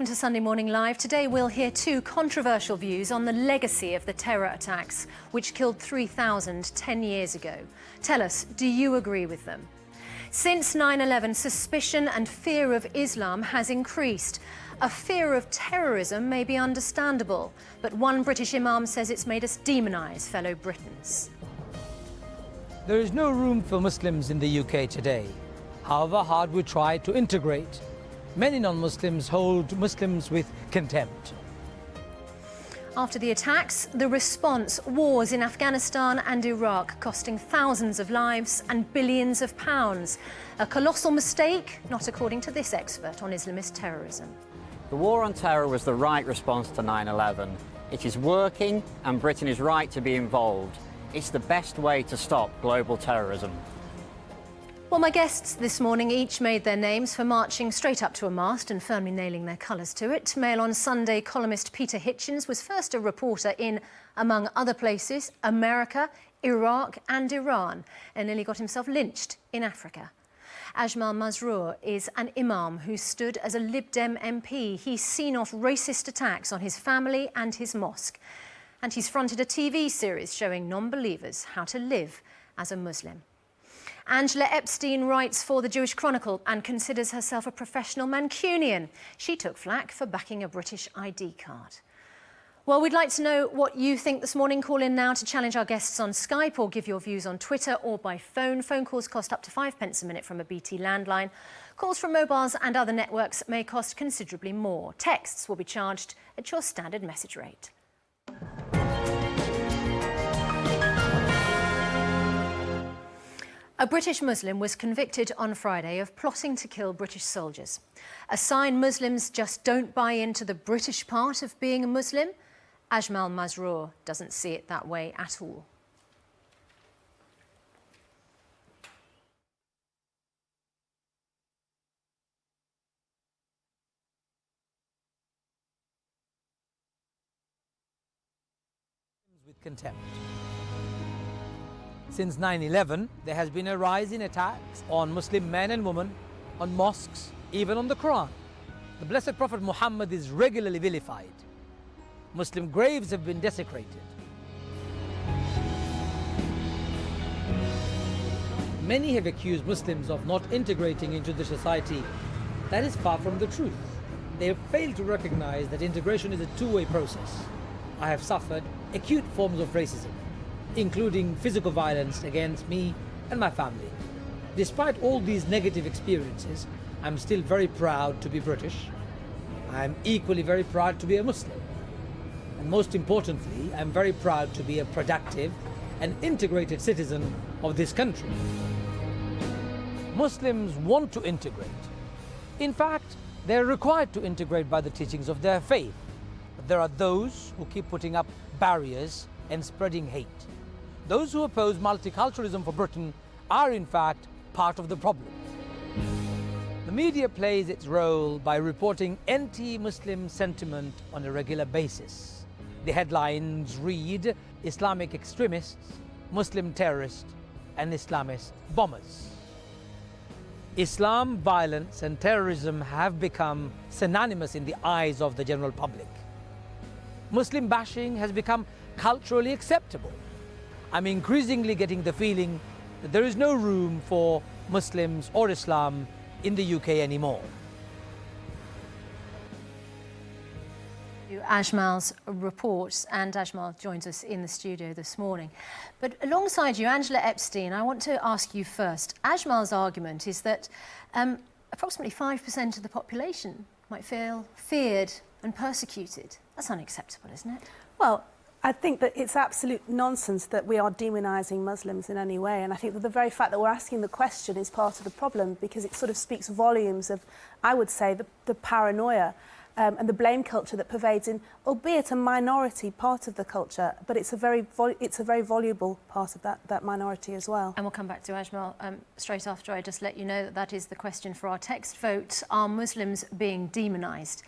welcome to Sunday Morning Live. Today we'll hear two controversial views on the legacy of the terror attacks which killed 3,000 10 years ago. Tell us, do you agree with them? Since 9/11, suspicion and fear of Islam has increased. A fear of terrorism may be understandable, but one British imam says it's made us demonise fellow Britons. There is no room for Muslims in the UK today. However hard we try to integrate, many non-Muslims hold Muslims with contempt. After the attacks, the response: wars in Afghanistan and Iraq, costing thousands of lives and billions of pounds. A colossal mistake, not according to this expert on Islamist terrorism. The war on terror was the right response to 9/11. It is working, and Britain is right to be involved. It's the best way to stop global terrorism. Well, my guests this morning each made their names for marching straight up to a mast and firmly nailing their colours to it. Mail on Sunday columnist Peter Hitchens was first a reporter in, among other places, America, Iraq and Iran, and nearly got himself lynched in Africa. Ajmal Masroor is an imam who stood as a Lib Dem MP. He's seen off racist attacks on his family and his mosque. And he's fronted a TV series showing non-believers how to live as a Muslim. Angela Epstein writes for the Jewish Chronicle and considers herself a professional Mancunian. She took flak for backing a British ID card. Well, we'd like to know what you think this morning. Call in now to challenge our guests on Skype or give your views on Twitter or by phone. Phone calls cost up to 5p a minute from a BT landline. Calls from mobiles and other networks may cost considerably more. Texts will be charged at your standard message rate. A British Muslim was convicted on Friday of plotting to kill British soldiers. A sign Muslims just don't buy into the British part of being a Muslim? Ajmal Masroor doesn't see it that way at all. With contempt. Since 9/11, there has been a rise in attacks on Muslim men and women, on mosques, even on the Quran. The Blessed Prophet Muhammad is regularly vilified. Muslim graves have been desecrated. Many have accused Muslims of not integrating into the society. That is far from the truth. They have failed to recognize that integration is a two-way process. I have suffered acute forms of racism, including physical violence against me and my family. Despite all these negative experiences, I'm still very proud to be British. I'm equally very proud to be a Muslim. And most importantly, I'm very proud to be a productive and integrated citizen of this country. Muslims want to integrate. In fact, they're required to integrate by the teachings of their faith. But there are those who keep putting up barriers and spreading hate. Those who oppose multiculturalism for Britain are in fact part of the problem. The media plays its role by reporting anti-Muslim sentiment on a regular basis. The headlines read: Islamic extremists, Muslim terrorists and Islamist bombers. Islam, violence and terrorism have become synonymous in the eyes of the general public. Muslim bashing has become culturally acceptable. I'm increasingly getting the feeling that there is no room for Muslims or Islam in the UK anymore. Ajmal's reports, and Ajmal joins us in the studio this morning. But alongside you, Angela Epstein, I want to ask you first. Ajmal's argument is that approximately 5% of the population might feel feared and persecuted. That's unacceptable, isn't it? Well, I think that it's absolute nonsense that we are demonising Muslims in any way, and I think that the very fact that we're asking the question is part of the problem, because it sort of speaks volumes of, I would say, the paranoia and the blame culture that pervades in, albeit a minority part of the culture, but it's a very voluble part of that minority as well. And we'll come back to Ajmal straight after I just let you know that that is the question for our text vote. Are Muslims being demonised?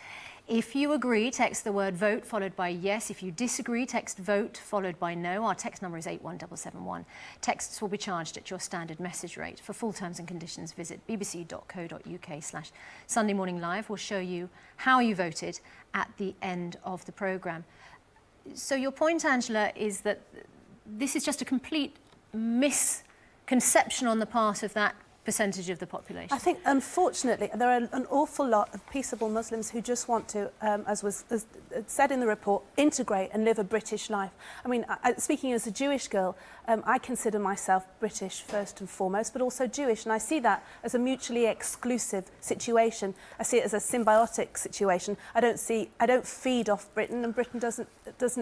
If you agree, text the word vote followed by yes. If you disagree, text vote followed by no. Our text number is 81771. Texts will be charged at your standard message rate. For full terms and conditions, visit bbc.co.uk/Sunday Morning Live. We'll show you how you voted at the end of the programme. So your point, Angela, is that this is just a complete misconception on the part of that percentage of the population. I think, unfortunately, there are an awful lot of peaceable Muslims who just want to, as said in the report, integrate and live a British life. I mean, speaking as a Jewish girl, I consider myself British first and foremost, but also Jewish, and I see that as a mutually exclusive situation. I see it as a symbiotic situation. I don't feed off Britain, and Britain doesn't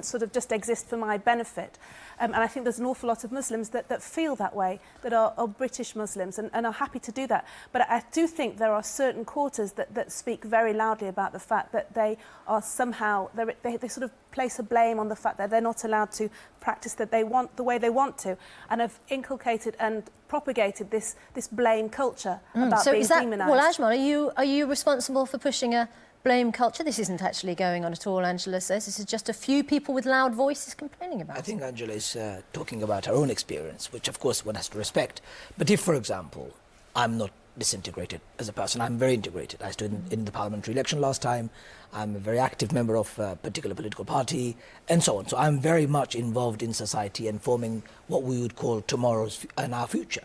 sort of just exist for my benefit. And I think there's an awful lot of Muslims that feel that way, that are British Muslims, and are happy to do that. But I do think there are certain quarters that speak very loudly about the fact that they are somehow, they sort of place a blame on the fact that they're not allowed to practice that they want the way they want to, and have inculcated and propagated this blame culture about being demonised. Well, Ajmal, are you responsible for pushing a blame culture? This isn't actually going on at all, Angela says. This is just a few people with loud voices complaining about it. I think Angela is talking about her own experience, which of course one has to respect. But if, for example, I'm not disintegrated as a person, I'm very integrated. I stood in the parliamentary election last time. I'm a very active member of a particular political party, and so on. So I'm very much involved in society and forming what we would call tomorrow's and our future.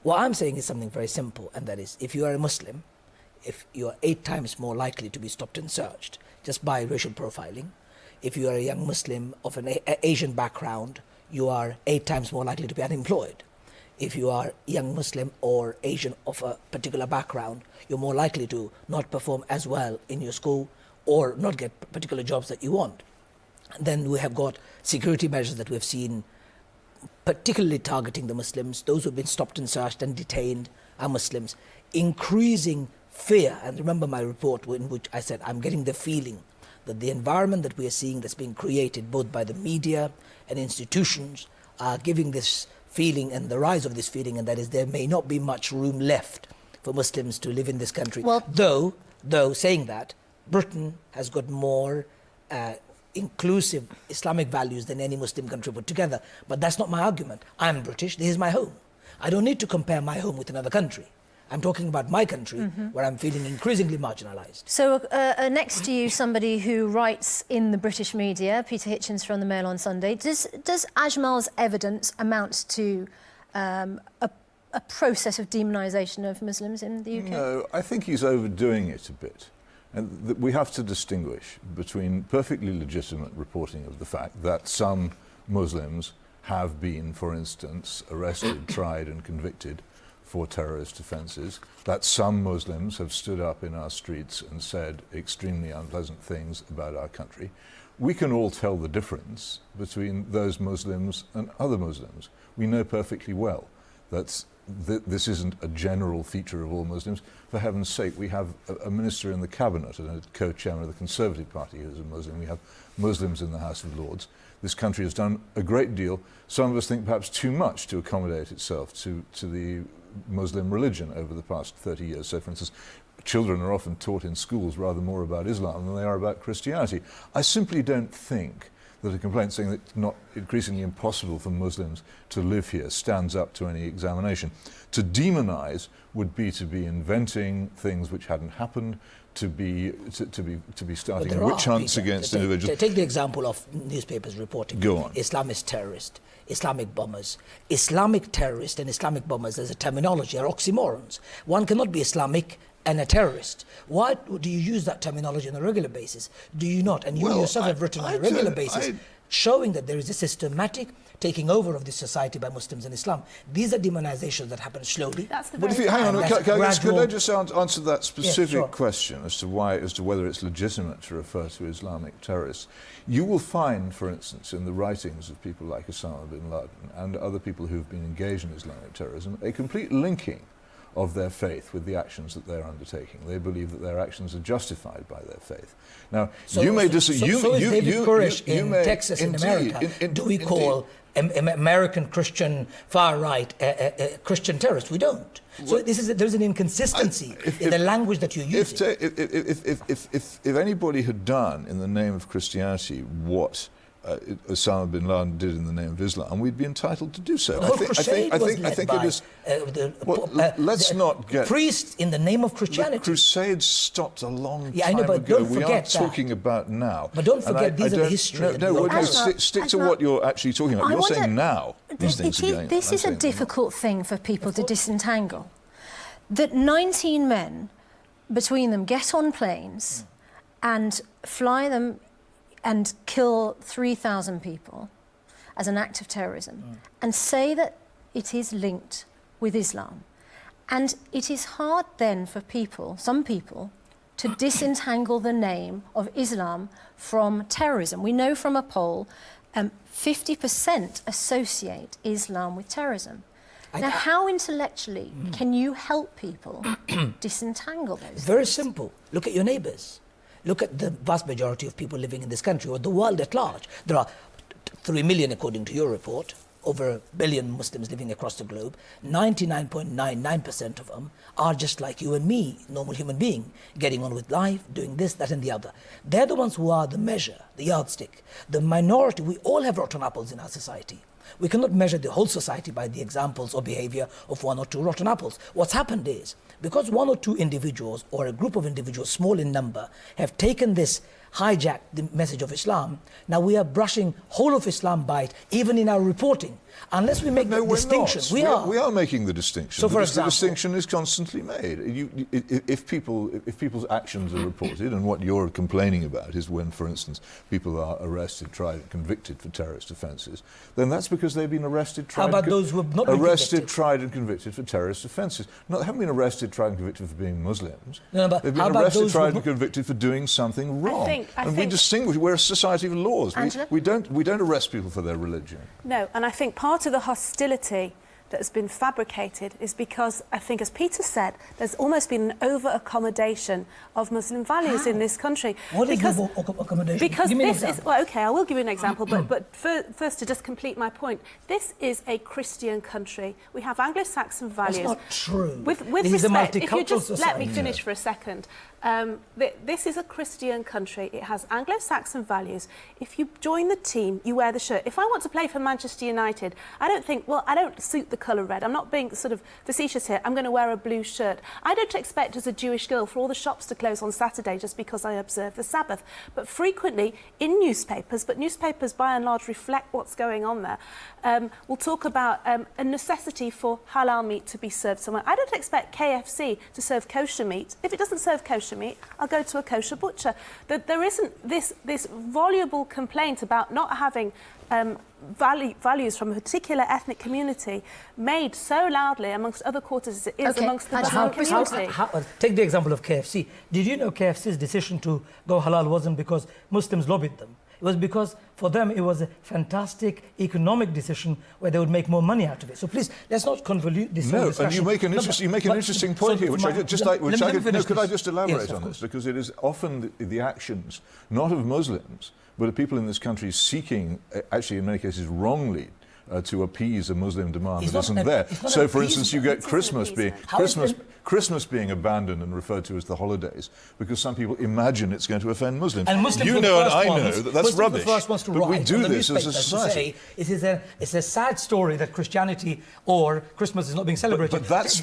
What I'm saying is something very simple, and that is, if you are a Muslim, if you are 8 times more likely to be stopped and searched just by racial profiling. If you are a young Muslim of an Asian background, you are 8 times more likely to be unemployed. If you are young Muslim or Asian of a particular background, you're more likely to not perform as well in your school or not get particular jobs that you want. And then we have got security measures that we've seen particularly targeting the Muslims. Those who have been stopped and searched and detained are Muslims, increasing fear. And remember my report in which I said I'm getting the feeling that the environment that we are seeing that's being created both by the media and institutions are giving this feeling and the rise of this feeling, and that is there may not be much room left for Muslims to live in this country. Well, though saying that, Britain has got more inclusive Islamic values than any Muslim country put together. But that's not my argument. I'm British, this is my home. I don't need to compare my home with another country. I'm talking about my country, where I'm feeling increasingly marginalised. So next to you, somebody who writes in the British media, Peter Hitchens from the Mail on Sunday. Does Ajmal's evidence amount to a process of demonisation of Muslims in the UK? No, I think he's overdoing it a bit. And we have to distinguish between perfectly legitimate reporting of the fact that some Muslims have been, for instance, arrested, tried and convicted for terrorist offences, that some Muslims have stood up in our streets and said extremely unpleasant things about our country. We can all tell the difference between those Muslims and other Muslims. We know perfectly well that this isn't a general feature of all Muslims. For heaven's sake, we have a minister in the cabinet and a co-chairman of the Conservative Party who's a Muslim. We have Muslims in the House of Lords. This country has done a great deal, some of us think perhaps too much, to accommodate itself to the Muslim religion over the past 30 years. So, for instance, children are often taught in schools rather more about Islam than they are about Christianity. I simply don't think that a complaint saying that it's not increasingly impossible for Muslims to live here stands up to any examination. To demonise would be to be inventing things which hadn't happened, to be starting witch hunts against individuals. Take the example of newspapers reporting Islamist terrorist, Islamic bombers. Islamic terrorist and Islamic bombers as a terminology are oxymorons. One cannot be Islamic and a terrorist. Why do you use that terminology on a regular basis? Do you not? And you yourself have written on a regular basis, showing that there is a systematic taking over of this society by Muslims and Islam. These are demonizations that happen slowly. That's the But if you, hang on, could I just answer that specific question as to whether it's legitimate to refer to Islamic terrorists? You will find, for instance, in the writings of people like Osama bin Laden and other people who have been engaged in Islamic terrorism, a complete linking of their faith with the actions that they're undertaking. They believe that their actions are justified by their faith. Now, you may disagree. So is David Koresh in Texas, in indeed, America. Do we call American Christian far-right Christian terrorists? We don't. So there's an inconsistency in the language that you use. If anybody had done in the name of Christianity what Osama bin Laden did in the name of Islam, we'd be entitled to do so. The whole crusade was led by let's not get priests in the name of Christianity. The crusades stopped a long time I know, but ago. don't We forget are talking about now. But don't forget, these are the history. Stick to what you're actually talking about. You're saying now these things are going on. This is a difficult thing for people to disentangle. That 19 men, between them, get on planes and fly them and kill 3,000 people as an act of terrorism and say that it is linked with Islam. And it is hard then for people, some people, to disentangle the name of Islam from terrorism. We know from a poll 50% associate Islam with terrorism. Now, how intellectually can you help people disentangle those Very things? simple. Look at your neighbours. Look at the vast majority of people living in this country or the world at large. There are 3 million, according to your report, over 1 billion Muslims living across the globe. 99.99% of them are just like you and me, normal human being, getting on with life, doing this, that and the other. They're the ones who are the measure, the yardstick. The minority, we all have rotten apples in our society. We cannot measure the whole society by the examples or behavior of 1 or 2 rotten apples. What's happened is, because 1 or 2 individuals or a group of individuals, small in number, have taken this, hijacked the message of Islam, now we are brushing whole of Islam by it, even in our reporting. Unless we make the distinction. We are making the distinction. So, for example, the distinction is constantly made. If people's actions are reported, and what you're complaining about is when, for instance, people are arrested, tried, convicted for terrorist offences, then that's because they've been arrested, tried. How about those who have not been arrested, tried, and convicted for terrorist offences? No, they haven't been arrested, tried, and convicted for being Muslims. No, but they've been arrested, tried, and convicted for doing something wrong. We distinguish. We're a society of laws. We don't arrest people for their religion. No, and I think part of the hostility that has been fabricated is because, I think, as Peter said, there's almost been an over-accommodation of Muslim values in this country. What is over-accommodation? Because give me this an is, well, OK, I will give you an example, but first, to just complete my point, this is a Christian country. We have Anglo-Saxon values. That's not true. With this is respect, a multicultural if you just society. let me finish for a second. This is a Christian country. It has Anglo-Saxon values. If you join the team, you wear the shirt. If I want to play for Manchester United, I don't think, well, I don't suit the colour red. I'm not being sort of facetious here. I'm going to wear a blue shirt. I don't expect, as a Jewish girl, for all the shops to close on Saturday just because I observe the Sabbath. But frequently, in newspapers, but newspapers by and large reflect what's going on there, we'll talk about a necessity for halal meat to be served somewhere. I don't expect KFC to serve kosher meat. If it doesn't serve kosher meat, I'll go to a kosher butcher. There isn't this voluble complaint about not having values from a particular ethnic community made so loudly amongst other quarters as it is amongst the Muslim community. Take the example of KFC. Did you know KFC's decision to go halal wasn't because Muslims lobbied them? It was because for them it was a fantastic economic decision where they would make more money out of it. So please, let's not convolute this discussion. And you make an interesting point here, which could I just elaborate on this? Because it is often the actions, not of Muslims, but of people in this country seeking, actually in many cases wrongly, to appease a Muslim demand that isn't there. So, for instance, you get Christmas being abandoned and referred to as the holidays because some people imagine it's going to offend Muslims. And Muslims you know, and I know that that's rubbish. But we do this as a society. It's a sad story that Christianity or Christmas is not being celebrated. But that's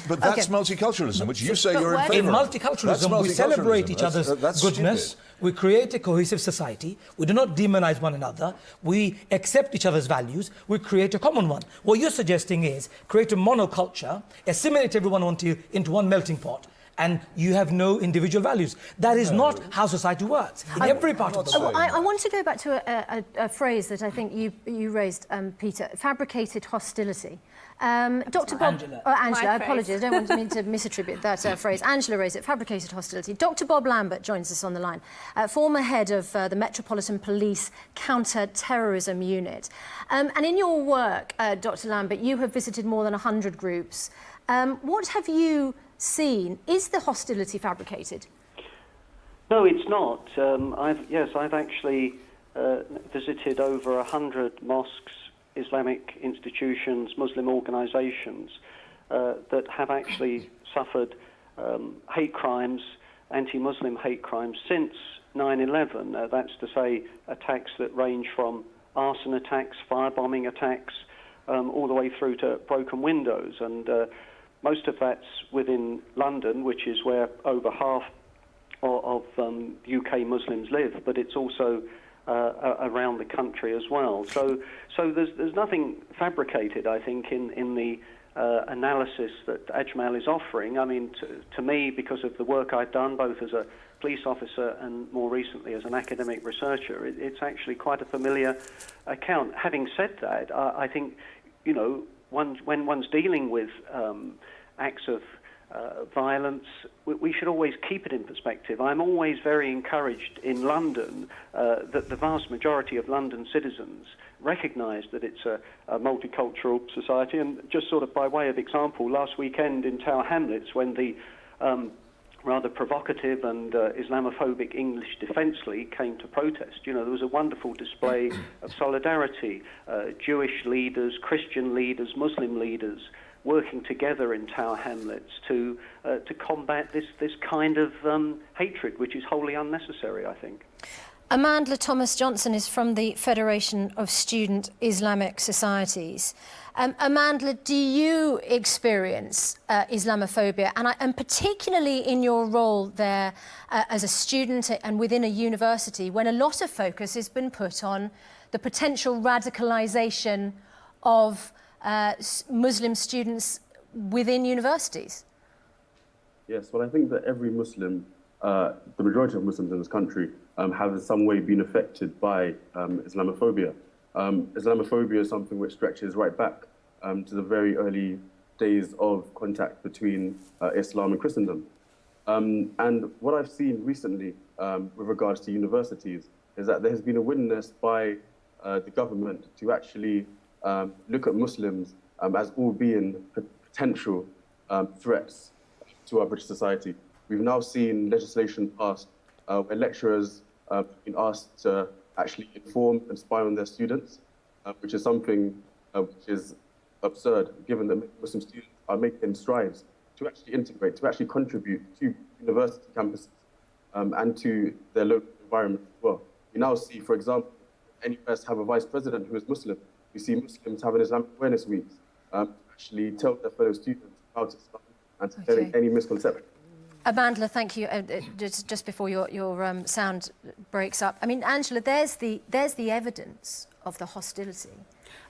multiculturalism, which you say you're in favour of. In multiculturalism, we celebrate each other's goodness. Stupid. We create a cohesive society. We do not demonize one another. We accept each other's values. We create a common one. What you're suggesting is create a monoculture, assimilate everyone into one melting pot, and you have no individual values. That is not how society works in every part of the world. I want to go back to a phrase that I think you raised, Peter, fabricated hostility. Dr. Angela. Angela, apologies, I don't want me to misattribute that phrase. Angela raised it, fabricated hostility. Dr. Bob Lambert joins us on the line, former head of the Metropolitan Police Counter-Terrorism Unit. And in your work, Dr. Lambert, you have visited more than 100 groups. What have you seen? Is the hostility fabricated? No, it's not. I've actually visited over 100 mosques, Islamic institutions, Muslim organisations that have actually suffered hate crimes, anti-Muslim hate crimes since 9/11. That's to say, attacks that range from arson attacks, firebombing attacks, all the way through to broken windows. And most of that's within London, which is where over half of UK Muslims live, but it's also around the country as well. So there's nothing fabricated, I think, in the analysis that Ajmal is offering. I mean, to me, because of the work I've done, both as a police officer and more recently as an academic researcher, it's actually quite a familiar account. Having said that, I think, you know, when one's dealing with acts of violence, we should always keep it in perspective. I'm always very encouraged in London that the vast majority of London citizens recognise that it's a multicultural society. And just sort of by way of example, last weekend in Tower Hamlets, when the rather provocative and Islamophobic English Defence League came to protest, you know, there was a wonderful display of solidarity. Jewish leaders, Christian leaders, Muslim leaders working together in Tower Hamlets to combat this kind of hatred, which is wholly unnecessary, I think. Amandla Thomas-Johnson is from the Federation of Student Islamic Societies. Amandla, do you experience Islamophobia, and particularly in your role there as a student and within a university, when a lot of focus has been put on the potential radicalisation of Muslim students within universities? Yes, well, I think that every Muslim, the majority of Muslims in this country, have in some way been affected by Islamophobia. Islamophobia is something which stretches right back to the very early days of contact between Islam and Christendom. And what I've seen recently with regards to universities is that there has been a willingness by the government to actually look at Muslims as all being potential threats to our British society. We've now seen legislation passed where lecturers have been asked to actually inform and spy on their students, which is something which is absurd, given that Muslim students are making strides to actually integrate, to actually contribute to university campuses and to their local environment as well. We now see, for example, NUS have a vice president who is Muslim. We see Muslims having Islamic awareness weeks to actually tell their fellow students about Islam and to clear any misconception. Amandla, thank you. Just before your sound breaks up, I mean, Angela, there's the evidence of the hostility.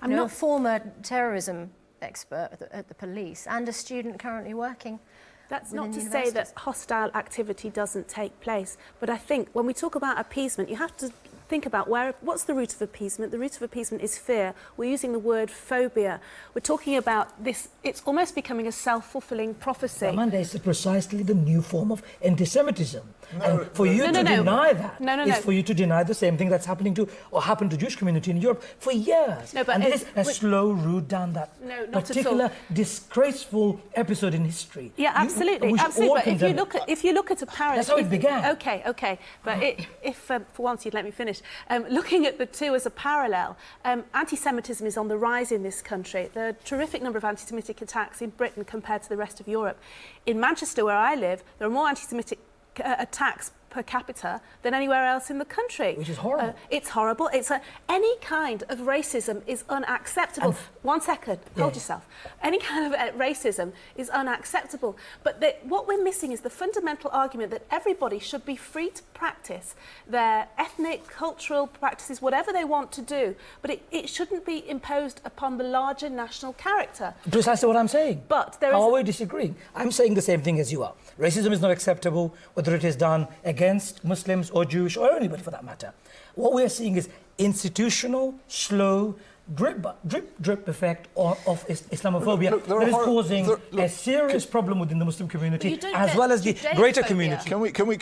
I'm a former terrorism expert at the police and a student currently working. That's not to say that hostile activity doesn't take place, but I think when we talk about appeasement, you have to think about what's the root of appeasement. The root of appeasement is fear. We're using the word phobia. We're talking about this, it's almost becoming a self-fulfilling prophecy. Amanda, it's precisely the new form of anti-Semitism. And for you to deny that is for you to deny the same thing that's happening to, or happened to Jewish community in Europe for years. No, but and this is a slow route down that particular disgraceful episode in history. Yeah, absolutely, absolutely. But if you look at a parallel, that's how it began. Okay. But if for once you'd let me finish, looking at the two as a parallel, anti-Semitism is on the rise in this country. There are a terrific number of anti-Semitic attacks in Britain compared to the rest of Europe. In Manchester, where I live, there are more anti-Semitic attacks per capita than anywhere else in the country. Which is horrible. It's horrible. Any kind of racism is unacceptable. One second, hold yourself. Any kind of racism is unacceptable. But what we're missing is the fundamental argument that everybody should be free to practice their ethnic, cultural practices, whatever they want to do, but it shouldn't be imposed upon the larger national character. Precisely what I'm saying. But there How are we disagreeing? I'm saying the same thing as you are. Racism is not acceptable, whether it is done against Muslims or Jewish or anybody for that matter. What we are seeing is institutional, slow, drip effect of Islamophobia that is causing a serious problem within the Muslim community as well as the greater community. Can we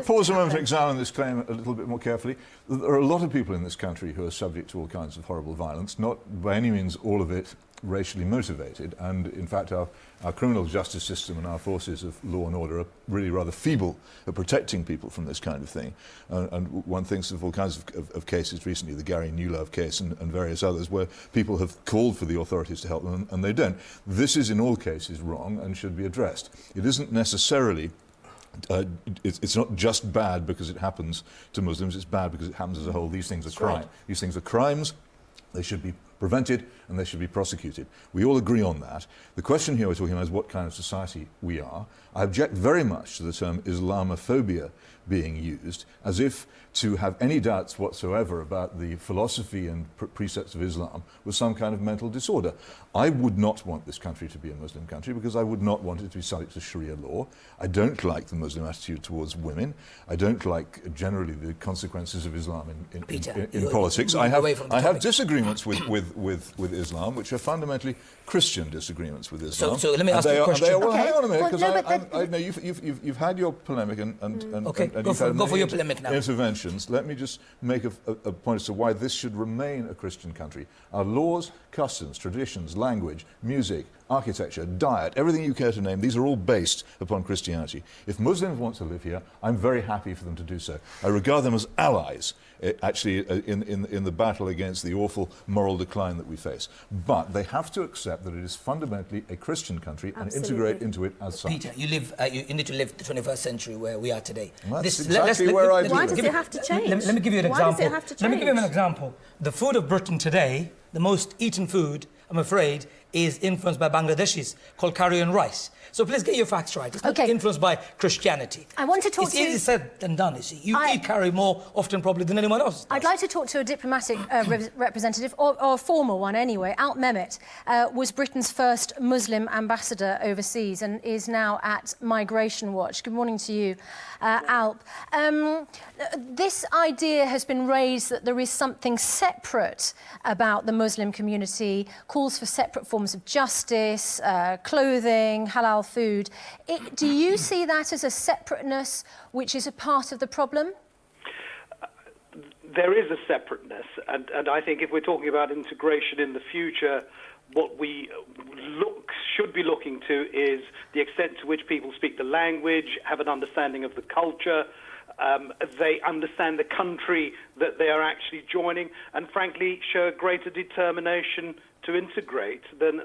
pause a moment to examine this claim a little bit more carefully? There are a lot of people in this country who are subject to all kinds of horrible violence, not by any means all of it racially motivated, and in fact our criminal justice system and our forces of law and order are really rather feeble at protecting people from this kind of thing. And one thinks of all kinds of cases recently, the Gary Newlove case and various others, where people have called for the authorities to help them and they don't. This is in all cases wrong and should be addressed. It isn't necessarily it's not just bad because it happens to Muslims, it's bad because it happens as a whole. These things are crime. Right. These things are crimes. They should be prevented and they should be prosecuted. We all agree on that. The question here we're talking about is what kind of society we are. I object very much to the term Islamophobia being used, as if to have any doubts whatsoever about the philosophy and precepts of Islam was some kind of mental disorder. I would not want this country to be a Muslim country because I would not want it to be subject to Sharia law. I don't like the Muslim attitude towards women. I don't like generally the consequences of Islam in politics. I have disagreements with Islam, which are fundamentally Christian disagreements with Islam. So let me ask you a question. Well, hang on a minute, because Well, I know you've had your polemic and Go for your polemic now. Interventions. Let me just make a point as to why this should remain a Christian country. Our laws, customs, traditions, language, music, architecture, diet, everything you care to name, these are all based upon Christianity. If Muslims want to live here, I'm very happy for them to do so. I regard them as allies, actually, in the battle against the awful moral decline that we face. But they have to accept that it is fundamentally a Christian country and integrate into it as such. Peter, you need to live the 21st century where we are today. Well, that's exactly where I do. Why does it have to change? Let me give you an Why example. does it have to change? Let me give you an example. The food of Britain today, the most eaten food, I'm afraid, is influenced by Bangladeshis, called curry and rice. So please get your facts right. It's not influenced by Christianity. I want to talk it's to you... It's easier said than done, you see. You eat curry more often probably than anyone else does. I'd like to talk to a diplomatic representative, or a former one anyway. Alp Mehmet was Britain's first Muslim ambassador overseas and is now at Migration Watch. Good morning to you, Alp. This idea has been raised that there is something separate about the Muslim community, calls for separate forms of justice, clothing, halal food. Do you see that as a separateness which is a part of the problem? There is a separateness, and I think if we're talking about integration in the future, what we should be looking to is the extent to which people speak the language, have an understanding of the culture, they understand the country that they are actually joining, and frankly show a greater determination to integrate than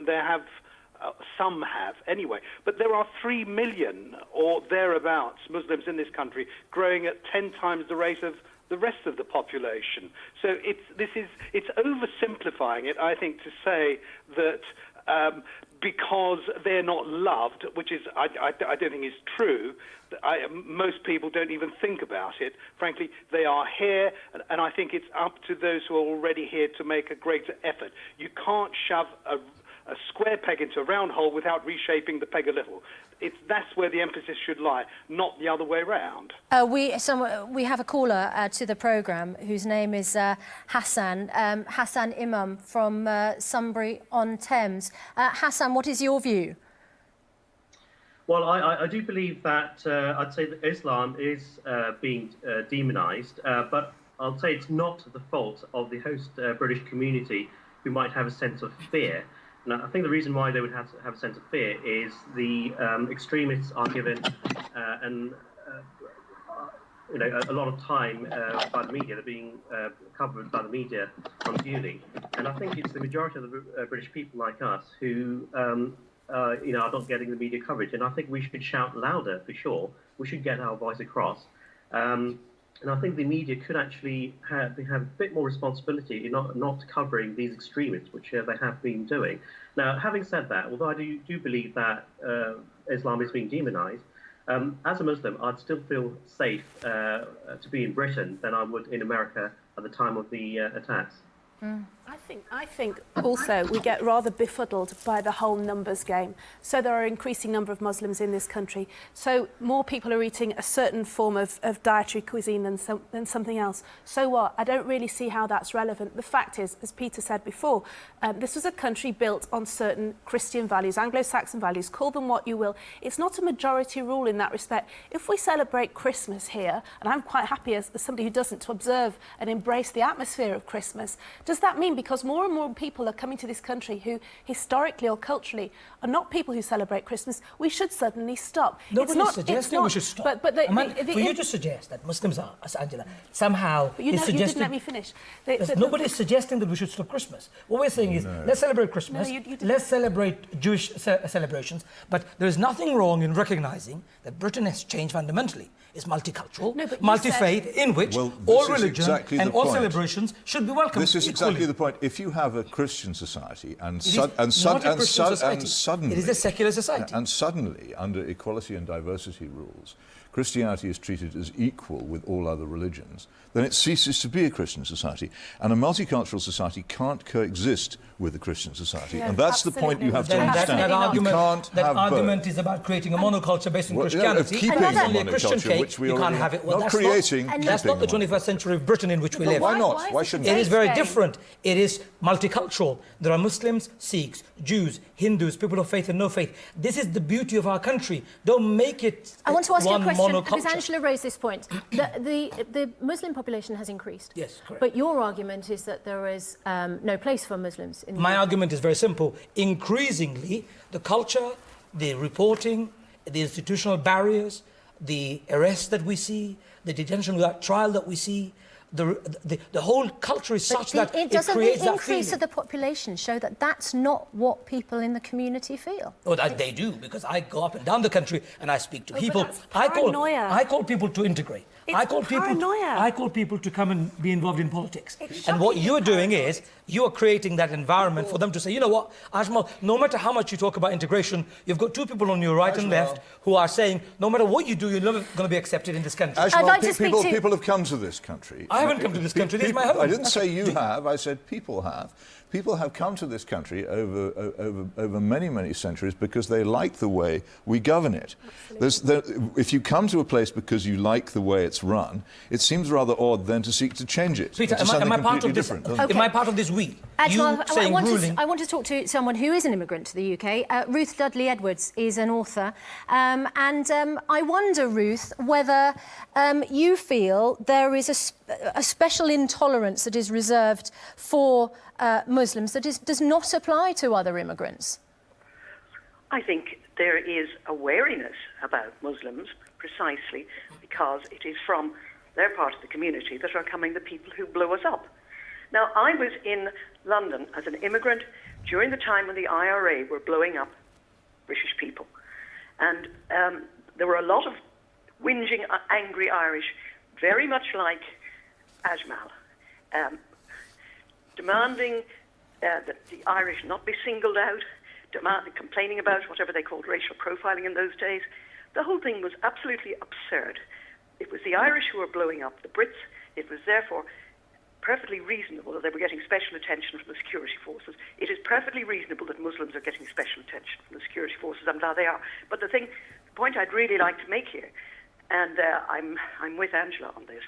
some have anyway. But there are 3 million or thereabouts Muslims in this country, growing at 10 times the rate of the rest of the population. So it's oversimplifying it, I think, to say that because they're not loved, which is I don't think is true. Most people don't even think about it. Frankly, they are here, and I think it's up to those who are already here to make a greater effort. You can't shove a square peg into a round hole without reshaping the peg a little. That's where the emphasis should lie, not the other way around. We have a caller to the programme whose name is Hassan, Hassan Imam from Sunbury-on-Thames. Hassan, what is your view? Well, I do believe that I'd say that Islam is being demonised, but I'll say it's not the fault of the host British community who might have a sense of fear. And I think the reason why they would have a sense of fear is the extremists are given a lot of time by the media. They're being covered by the media unduly. And I think it's the majority of the British people like us who are not getting the media coverage. And I think we should shout louder, for sure. We should get our voice across. And I think the media could actually have a bit more responsibility in not covering these extremists, which they have been doing. Now, having said that, although I do believe that Islam is being demonized, as a Muslim, I'd still feel safe to be in Britain than I would in America at the time of the attacks. I think also we get rather befuddled by the whole numbers game. So there are an increasing number of Muslims in this country. So more people are eating a certain form of dietary cuisine than something else. So what? I don't really see how that's relevant. The fact is, as Peter said before, this was a country built on certain Christian values, Anglo-Saxon values, call them what you will. It's not a majority rule in that respect. If we celebrate Christmas here, and I'm quite happy as somebody who doesn't to observe and embrace the atmosphere of Christmas, Does that mean because more and more people are coming to this country who historically or culturally are not people who celebrate Christmas, we should suddenly stop? Nobody's suggesting we should stop. But for you to suggest that Muslims are, as Angela, somehow... But you didn't let me finish. Nobody's suggesting that we should stop Christmas. What we're saying is, let's celebrate Christmas, let's celebrate Jewish celebrations, but there is nothing wrong in recognising that Britain has changed fundamentally. It's multicultural, multi-faith, in which all religion and all celebrations should be welcomed. This is equally. exactly the point. If you have a Christian society and It is a secular society. And suddenly, under equality and diversity rules, Christianity is treated as equal with all other religions, then it ceases to be a Christian society. And a multicultural society can't coexist with a Christian society. Yeah, and that's the point you have to understand. That argument is about creating a monoculture based on Christianity. Keeping and a only a Christian monoculture, cake, which we you can't already have it. Well, Well, that's not the 21st century of Britain in which we live. Why not? Why shouldn't it? It is very different. It is multicultural. There are Muslims, Sikhs, Jews, Hindus, people of faith and no faith. This is the beauty of our country. Don't make it I want to ask you a one question, monoculture. because Angela raised this point. The Muslim population has increased. Yes, correct. But your argument is that there is no place for Muslims in the My UK. argument is very simple. Increasingly, the culture, the reporting, the institutional barriers, the arrests that we see, the detention without trial that we see, the whole culture is such that it doesn't creates the that increase feeling. of the population show that that's not what people in the community feel? Oh, they do, because I go up and down the country and I speak to but people. that's paranoia. I call people to integrate. It's I call paranoia. people to come and be involved in politics. It's And what shocking you're it's doing paranoid. is you are creating that environment for them to say, you know what, Ajmal, no matter how much you talk about integration, you've got two people on your right and left who are saying, no matter what you do, you're never going to be accepted in this country. Ajmal, like to speak to- people have come to this country. I haven't come to this country. This is my home. I didn't say you have. I said people have. People have come to this country over many, many centuries because they like the way we govern it. If you come to a place because you like the way it's run, it seems rather odd then to seek to change it. Peter, am I part of this? Am I part of this we? Ajmal, You saying ruling. I want to talk to someone who is an immigrant to the UK. Ruth Dudley Edwards is an author. I wonder, Ruth, whether you feel there is a special intolerance that is reserved for Muslims that does not apply to other immigrants. I think there is a wariness about Muslims precisely because it is from their part of the community that are coming the people who blow us up. Now, I was in London as an immigrant during the time when the IRA were blowing up British people. And there were a lot of whinging, angry Irish, very much like Ajmal, demanding that the Irish not be singled out, complaining about whatever they called racial profiling in those days. The whole thing was absolutely absurd. It was the Irish who were blowing up the Brits. It was therefore perfectly reasonable that they were getting special attention from the security forces. It is perfectly reasonable that Muslims are getting special attention from the security forces. I'm glad they are. But the point I'd really like to make here, and I'm with Angela on this,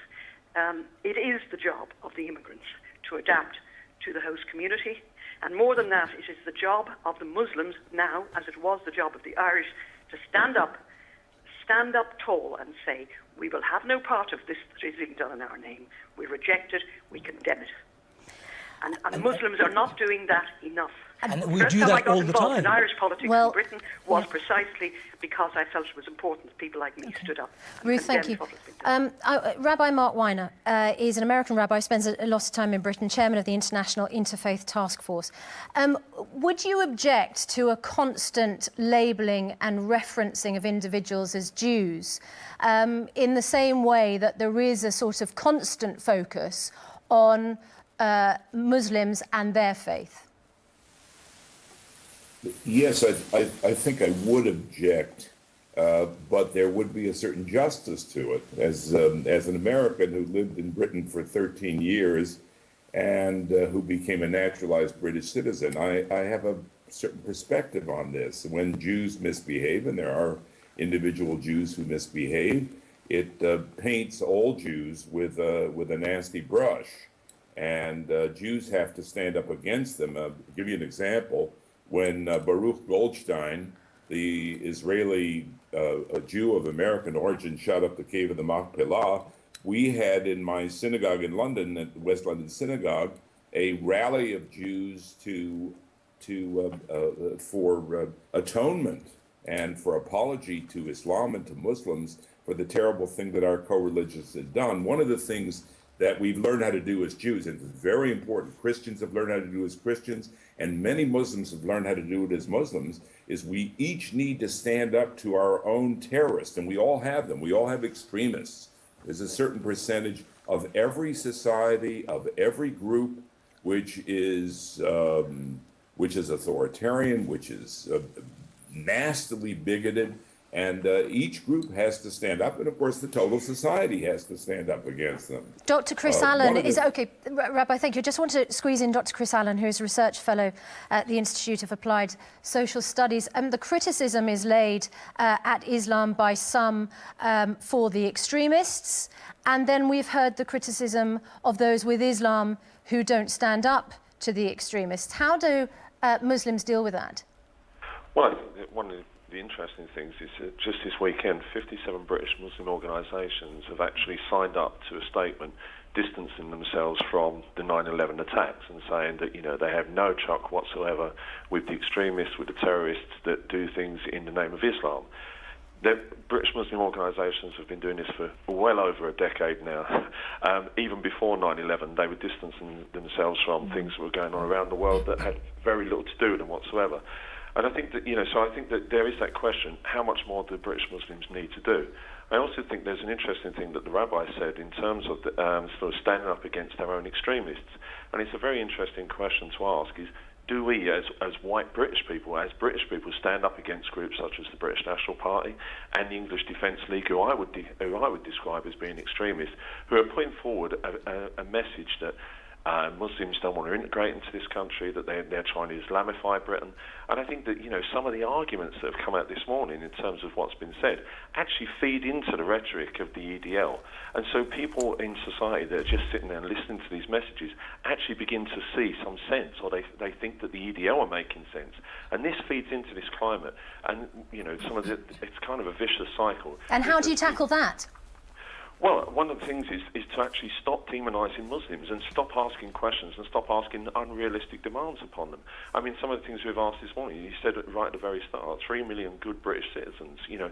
it is the job of the immigrants to adapt to the host community. And more than that, it is the job of the Muslims now, as it was the job of the Irish, to stand up tall and say, we will have no part of this that is being done in our name. We reject it, we condemn it. And Muslims are not doing that enough. And we First do time I that got all the involved time. in Irish politics Well, in Britain was precisely because I felt it was important that people like me stood up and Ruth, thank condemned you. what was being done. Rabbi Mark Weiner is an American rabbi, spends a lot of time in Britain, chairman of the International Interfaith Task Force. Would you object to a constant labelling and referencing of individuals as Jews in the same way that there is a sort of constant focus on Muslims and their faith? Yes, I think I would object, but there would be a certain justice to it. As an American who lived in Britain for 13 years and who became a naturalized British citizen, I have a certain perspective on this. When Jews misbehave, and there are individual Jews who misbehave, it paints all Jews with a nasty brush, and Jews have to stand up against them. I'll give you an example. When Baruch Goldstein, the Israeli a Jew of American origin, shot up the cave of the Machpelah, we had in my synagogue in London, at the West London Synagogue, a rally of Jews for atonement and for apology to Islam and to Muslims for the terrible thing that our co-religions had done. One of the things that we've learned how to do as Jews, and it's very important, Christians have learned how to do as Christians, and many Muslims have learned how to do it as Muslims, is we each need to stand up to our own terrorists, and we all have them. We all have extremists. There's a certain percentage of every society, of every group, which is authoritarian, which is nastily bigoted, and each group has to stand up, and of course the total society has to stand up against them. Dr. Chris Allen, is it okay? Rabbi, thank you. Just want to squeeze in Dr. Chris Allen, who is a research fellow at the Institute of Applied Social Studies. The criticism is laid at Islam by some for the extremists, and then we've heard the criticism of those with Islam who don't stand up to the extremists. How do Muslims deal with that? Well, I think one of the interesting things is that just this weekend, 57 British Muslim organisations have actually signed up to a statement distancing themselves from the 9/11 attacks and saying that, you know, they have no truck whatsoever with the extremists, with the terrorists that do things in the name of Islam. The British Muslim organisations have been doing this for well over a decade now. Even before 9/11, they were distancing themselves from things that were going on around the world that had very little to do with them whatsoever. And I think that, you know, so I think that there is that question, how much more do British Muslims need to do? I also think there's an interesting thing that the rabbi said in terms of sort of standing up against our own extremists. And it's a very interesting question to ask is, do we, as white British people, stand up against groups such as the British National Party and the English Defence League, who I would describe as being extremists, who are putting forward a message that Muslims don't want to integrate into this country, that they're trying to Islamify Britain. And I think that, you know, some of the arguments that have come out this morning in terms of what's been said actually feed into the rhetoric of the EDL. And so people in society that are just sitting there and listening to these messages actually begin to see some sense, or they think that the EDL are making sense. And this feeds into this climate. And, you know, it's kind of a vicious cycle. And how do you tackle that? Well, one of the things is to actually stop demonising Muslims and stop asking questions and stop asking unrealistic demands upon them. I mean, some of the things we've asked this morning, you said it right at the very start, 3 million good British citizens, you know,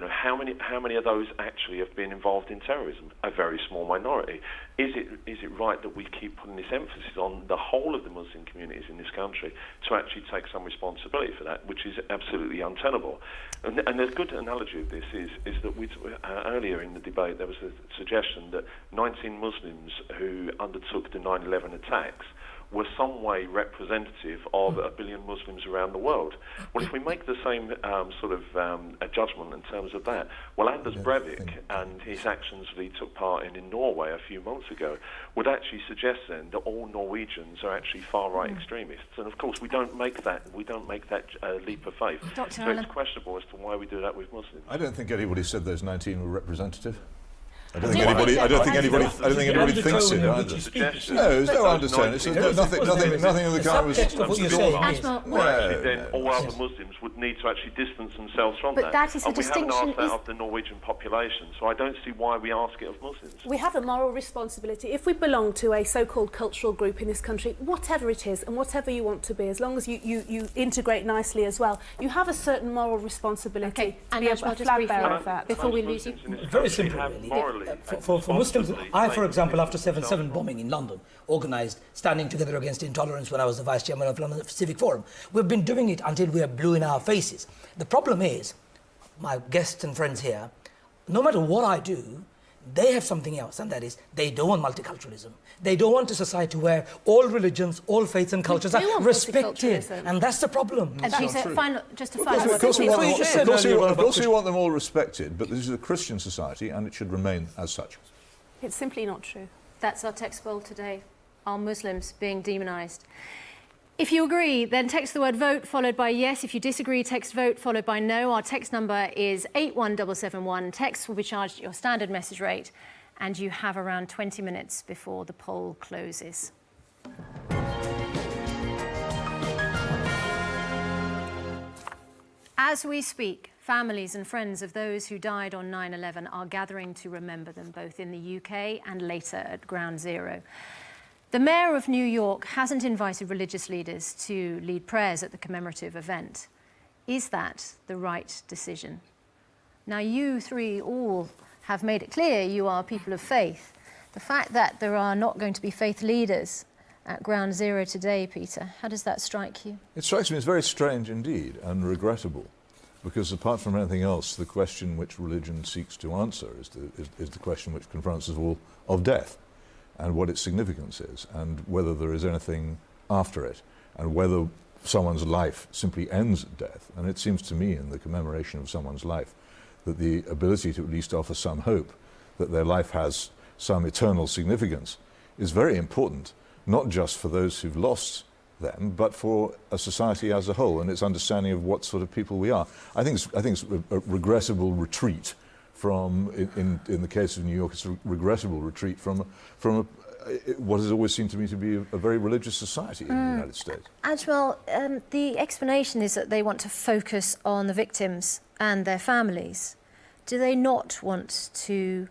how many of those actually have been involved in terrorism? A very small minority. Is it right that we keep putting this emphasis on the whole of the Muslim communities in this country to actually take some responsibility for that, which is absolutely untenable? And a good analogy of this is that earlier in the debate there was a suggestion that 19 Muslims who undertook the 9/11 attacks were some way representative of 1 billion Muslims around the world. Well, if we make the same a judgment in terms of that, well, Anders Breivik and his actions that he took part in Norway a few months ago would actually suggest then that all Norwegians are actually far-right extremists. And of course, we don't make that leap of faith. So it's questionable as to why we do that with Muslims. I don't think anybody said those 19 were representative. I don't think anybody thinks it either. No, there's no undertone. Nothing of the kind was. Then all other Muslims would need to actually distance themselves from that. But that is the distinction. We haven't asked that of the Norwegian population, so I don't see why we ask it of Muslims. We have a moral responsibility. If we belong to a so-called cultural group in this country, whatever it is and whatever you want to be, as long as you integrate nicely as well, you have a certain moral responsibility to be a flag bearer of that. Before we lose you. Very simple, really. For Muslims, I, for example, after 7/7 bombing in London, organised Standing Together Against Intolerance when I was the Vice Chairman of London Civic Forum, we've been doing it until we are blue in our faces. The problem is, my guests and friends here, no matter what I do, they have something else, and that is they don't want multiculturalism. They don't want a society where all religions, all faiths and cultures are respected, and that's the problem. And she said, just a final word. Of course we want them all respected, but this is a Christian society, and it should remain as such. It's simply not true. That's our text poll today. Are Muslims being demonised? If you agree, then text the word vote followed by yes. If you disagree, text vote followed by no. Our text number is 81771. Text will be charged at your standard message rate, and you have around 20 minutes before the poll closes. As we speak, families and friends of those who died on 9/11 are gathering to remember them, both in the UK and later at Ground Zero. The mayor of New York hasn't invited religious leaders to lead prayers at the commemorative event. Is that the right decision? Now, you three all have made it clear you are people of faith. The fact that there are not going to be faith leaders at Ground Zero today, Peter, how does that strike you? It strikes me as very strange indeed and regrettable, because apart from anything else, the question which religion seeks to answer is the question which confronts us all of death, and what its significance is, and whether there is anything after it, and whether someone's life simply ends at death. And it seems to me, in the commemoration of someone's life, that the ability to at least offer some hope that their life has some eternal significance is very important, not just for those who've lost them, but for a society as a whole and its understanding of what sort of people we are. I think it's a regrettable retreat from, in the case of New York, it's a regrettable retreat from what has always seemed to me to be a very religious society in the United States. Ajmal, the explanation is that they want to focus on the victims and their families. Do they not want to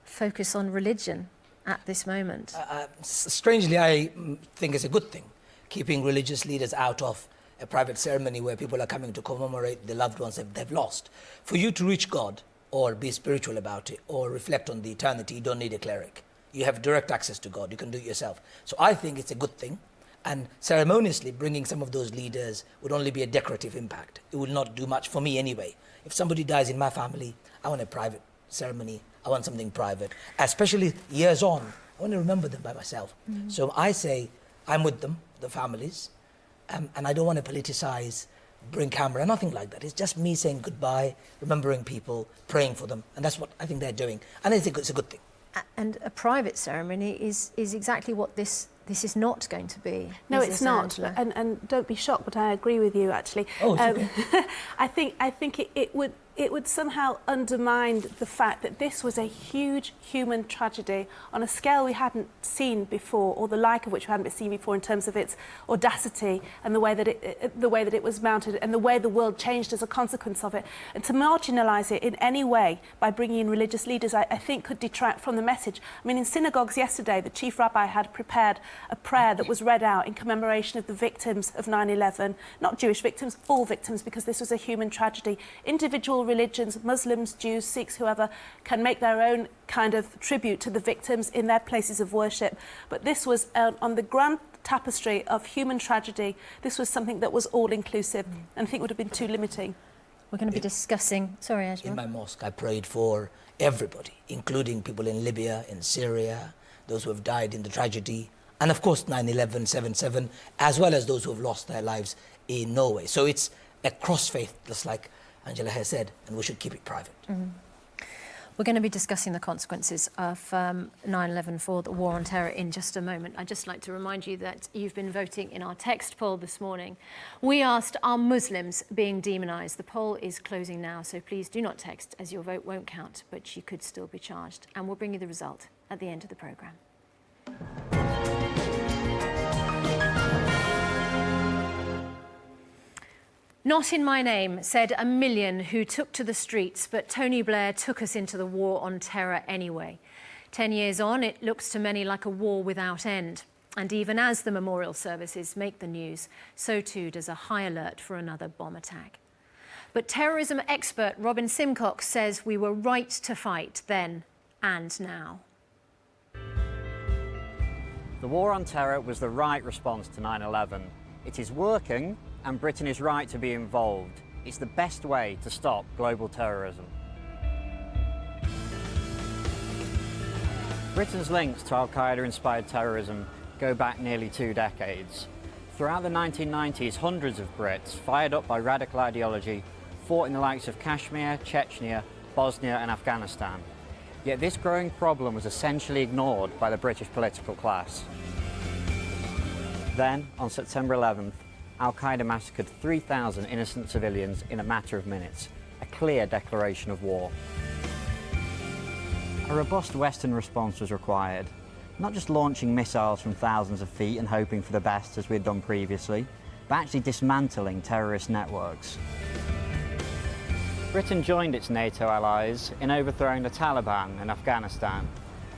focus on religion at this moment? Strangely, I think it's a good thing, keeping religious leaders out of a private ceremony where people are coming to commemorate the loved ones that they've lost. For you to reach God, or be spiritual about it, or reflect on the eternity, you don't need a cleric. You have direct access to God. You can do it yourself. So I think it's a good thing. And ceremoniously bringing some of those leaders would only be a decorative impact. It will not do much for me anyway. If somebody dies in my family, I want a private ceremony. I want something private. Especially years on, I want to remember them by myself. So I say I'm with them, the families, and I don't want to politicize, bring camera, nothing like that. It's just me saying goodbye, remembering people, praying for them. And that's what I think they're doing. And I think it's a good thing. And a private ceremony is exactly what this is not going to be. No, is it's it, not. Angela? And don't be shocked, but I agree with you actually. Oh, it's okay. I think it would somehow undermine the fact that this was a huge human tragedy on a scale we hadn't seen before, or the like of which we hadn't seen before, in terms of its audacity and the way that it was mounted and the way the world changed as a consequence of it. And to marginalise it in any way by bringing in religious leaders, I think could detract from the message. I mean, in synagogues yesterday, the chief rabbi had prepared a prayer that was read out in commemoration of the victims of 9/11, not Jewish victims, all victims, because this was a human tragedy. Individual religions, Muslims, Jews, Sikhs, whoever, can make their own kind of tribute to the victims in their places of worship. But this was on the grand tapestry of human tragedy. This was something that was all-inclusive, and I think would have been too limiting. We're going to be discussing... Sorry, Ajmal. In my mosque, I prayed for everybody, including people in Libya, in Syria, those who have died in the tragedy, and of course 9/11, 7/7, as well as those who have lost their lives in Norway. So it's a cross-faith, just like Angela has said, and we should keep it private. We're going to be discussing the consequences of 9/11 for the war on terror in just a moment. I'd just like to remind you that you've been voting in our text poll this morning. We asked, are Muslims being demonised? The poll is closing now, so please do not text, as your vote won't count, but you could still be charged. And we'll bring you the result at the end of the programme. Not in my name, said a million who took to the streets, but Tony Blair took us into the war on terror anyway. 10 years on, it looks to many like a war without end. And even as the memorial services make the news, so too does a high alert for another bomb attack. But terrorism expert Robin Simcox says we were right to fight then and now. The war on terror was the right response to 9/11. It is working, and Britain is right to be involved. It's the best way to stop global terrorism. Britain's links to Al-Qaeda-inspired terrorism go back nearly 2 decades. Throughout the 1990s, hundreds of Brits, fired up by radical ideology, fought in the likes of Kashmir, Chechnya, Bosnia and Afghanistan. Yet this growing problem was essentially ignored by the British political class. Then, on September 11th, Al-Qaeda massacred 3,000 innocent civilians in a matter of minutes, a clear declaration of war. A robust Western response was required, not just launching missiles from thousands of feet and hoping for the best as we had done previously, but actually dismantling terrorist networks. Britain joined its NATO allies in overthrowing the Taliban in Afghanistan,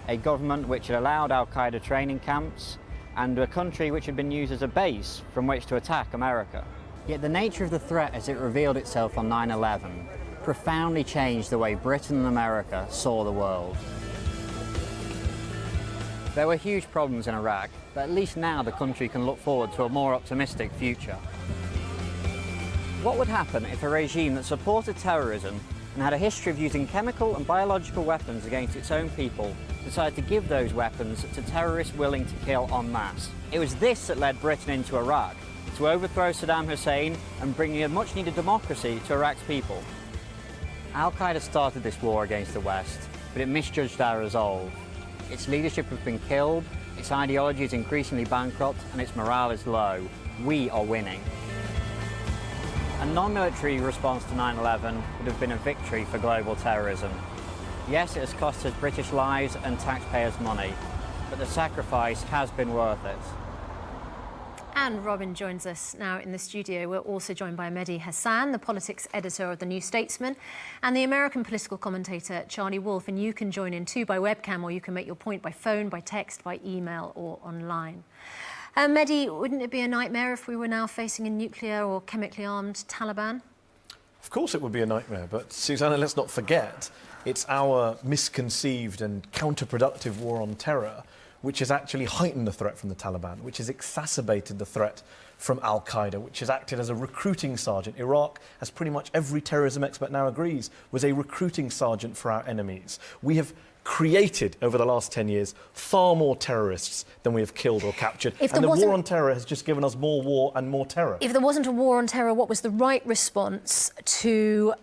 a government which had allowed Al-Qaeda training camps and a country which had been used as a base from which to attack America. Yet the nature of the threat as it revealed itself on 9/11 profoundly changed the way Britain and America saw the world. There were huge problems in Iraq, but at least now the country can look forward to a more optimistic future. What would happen if a regime that supported terrorism and had a history of using chemical and biological weapons against its own people decided to give those weapons to terrorists willing to kill en masse? It was this that led Britain into Iraq, to overthrow Saddam Hussein and bring a much-needed democracy to Iraq's people. Al-Qaeda started this war against the West, but it misjudged our resolve. Its leadership has been killed, its ideology is increasingly bankrupt, and its morale is low. We are winning. A non-military response to 9/11 would have been a victory for global terrorism. Yes, it has cost us British lives and taxpayers' money, but the sacrifice has been worth it. And Robin joins us now in the studio. We're also joined by Mehdi Hasan, the politics editor of The New Statesman, and the American political commentator Charlie Wolf. And you can join in too by webcam, or you can make your point by phone, by text, by email or online. Mehdi, wouldn't it be a nightmare if we were now facing a nuclear or chemically armed Taliban? Of course it would be a nightmare, but Susanna, let's not forget, it's our misconceived and counterproductive war on terror which has actually heightened the threat from the Taliban, which has exacerbated the threat from Al-Qaeda, which has acted as a recruiting sergeant. Iraq, as pretty much every terrorism expert now agrees, was a recruiting sergeant for our enemies. We have created, over the last 10 years, far more terrorists than we have killed or captured. And the war on terror has just given us more war and more terror. If there wasn't a war on terror, what was the right response to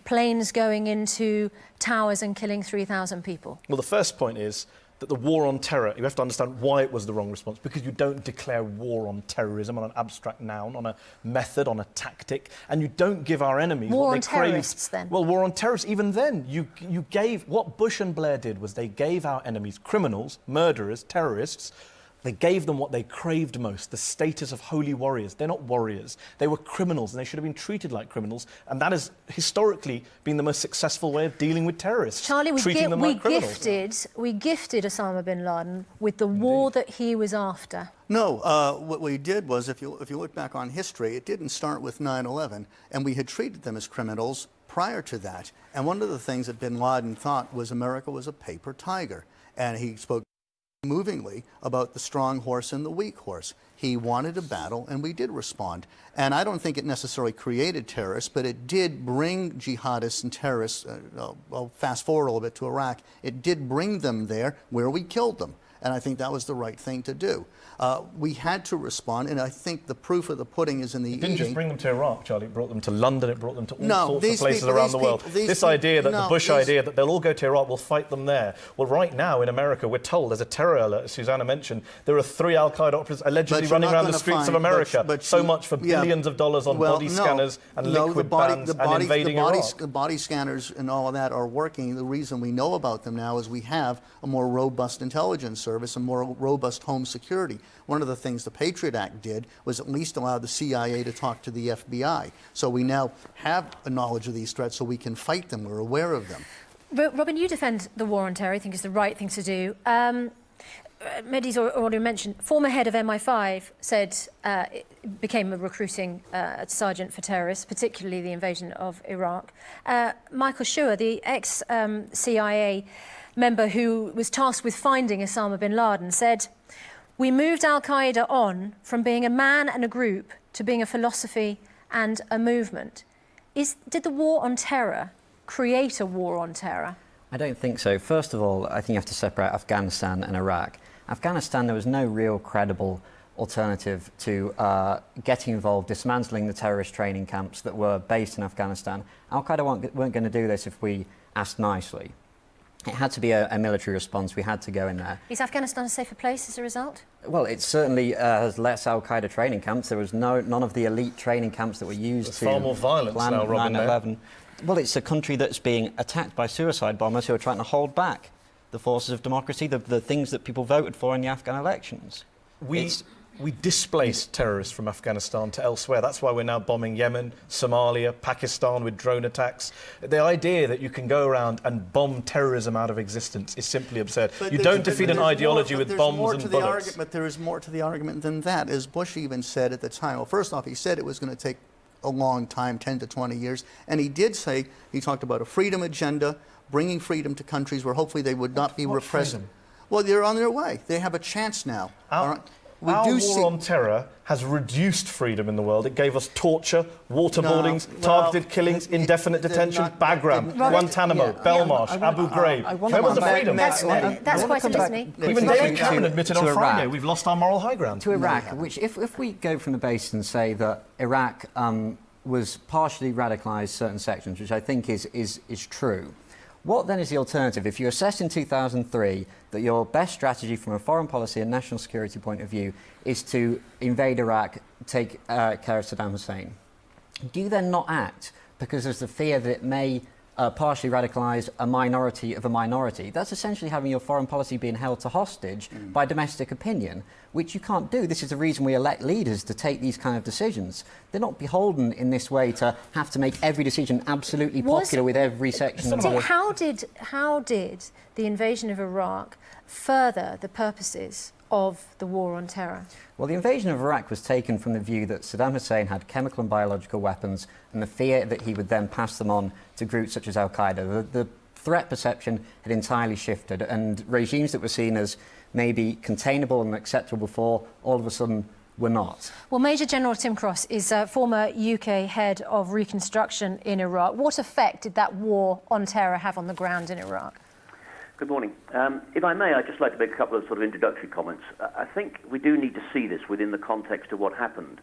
planes going into towers and killing 3,000 people? Well, the first point is that the war on terror, you have to understand why it was the wrong response, because you don't declare war on terrorism on an abstract noun, on a method, on a tactic, and you don't give our enemies what they crave. War on terrorists, then? Well, war on terrorists, even then, you gave, what Bush and Blair did was they gave our enemies, criminals, murderers, terrorists, they gave them what they craved most, the status of holy warriors. They're not warriors. They were criminals, and they should have been treated like criminals. And that has historically been the most successful way of dealing with terrorists. Charlie, we gifted Osama bin Laden with the war that he was after. No, what we did was, if you look back on history, it didn't start with 9/11, and we had treated them as criminals prior to that. And one of the things that bin Laden thought was America was a paper tiger, and he spoke movingly about the strong horse and the weak horse. He wanted a battle, and we did respond. And I don't think it necessarily created terrorists, but it did bring jihadists and terrorists, I'll fast forward a little bit to Iraq, it did bring them there where we killed them. And I think that was the right thing to do. We had to respond, and I think the proof of the pudding is in the eating. It didn't just bring them to Iraq, Charlie. It brought them to London. It brought them to all sorts of places around the world. This idea that the Bush idea that they'll all go to Iraq, we'll fight them there. Well, right now in America, we're told there's a terror alert, as Susanna mentioned. There are 3 Al-Qaeda operatives allegedly running around the streets of America. So much for billions of dollars on body scanners and liquid bans and invading Iraq. The body scanners and all of that are working. The reason we know about them now is we have a more robust intelligence service, a more robust home security. One of the things the Patriot Act did was at least allow the CIA to talk to the FBI. So we now have a knowledge of these threats so we can fight them. We're aware of them. Robin, you defend the war on terror. I think it's the right thing to do. Mehdi's already mentioned, former head of MI5 said became a recruiting sergeant for terrorists, particularly the invasion of Iraq. Michael Schur, the ex-CIA member who was tasked with finding Osama bin Laden, said, "We moved Al-Qaeda on from being a man and a group to being a philosophy and a movement." Did the war on terror create a war on terror? I don't think so. First of all, I think you have to separate Afghanistan and Iraq. Afghanistan, there was no real credible alternative to getting involved, dismantling the terrorist training camps that were based in Afghanistan. Al-Qaeda weren't going to do this if we asked nicely. It had to be a military response. We had to go in there. Is Afghanistan a safer place as a result? Well, it certainly has less Al-Qaeda training camps. There was none of the elite training camps that were used to far more violence plan now, Robin, 9/11. Well, it's a country that's being attacked by suicide bombers who are trying to hold back the forces of democracy, the things that people voted for in the Afghan elections. we displaced terrorists from Afghanistan to elsewhere. That's why we're now bombing Yemen, Somalia, Pakistan with drone attacks. The idea that you can go around and bomb terrorism out of existence is simply absurd. You don't defeat an ideology with bombs and bullets. But there is more to the argument than that. As Bush even said at the time, well, first off, he said it was going to take a long time, 10 to 20 years. And he did say, he talked about a freedom agenda, bringing freedom to countries where hopefully they would not be repressed. Freedom? Well, they're on their way. They have a chance now. Our war on terror has reduced freedom in the world. It gave us torture, waterboardings, targeted killings, indefinite detention, Bagram, Guantanamo, Belmarsh, Abu Ghraib. Where was the freedom? That's quite amazing. Even David Cameron admitted on Friday we've lost our moral high ground. To Iraq, which if we go from the base and say that Iraq was partially radicalised certain sections, which I think is true, what then is the alternative? If you assess in 2003 that your best strategy from a foreign policy and national security point of view is to invade Iraq, take care of Saddam Hussein, do you then not act because there's the fear that it may partially radicalise a minority of a minority? That's essentially having your foreign policy being held to hostage by domestic opinion, which you can't do. This is the reason we elect leaders to take these kind of decisions. They're not beholden in this way to have to make every decision absolutely popular with every section of the world. How did the invasion of Iraq further the purposes of the war on terror? Well, the invasion of Iraq was taken from the view that Saddam Hussein had chemical and biological weapons and the fear that he would then pass them on to groups such as Al-Qaeda. The threat perception had entirely shifted, and regimes that were seen as maybe containable and acceptable before, all of a sudden were not. Well, Major General Tim Cross is former UK head of reconstruction in Iraq. What effect did that war on terror have on the ground in Iraq? Good morning. If I may, I'd just like to make a couple of sort of introductory comments. I think we do need to see this within the context of what happened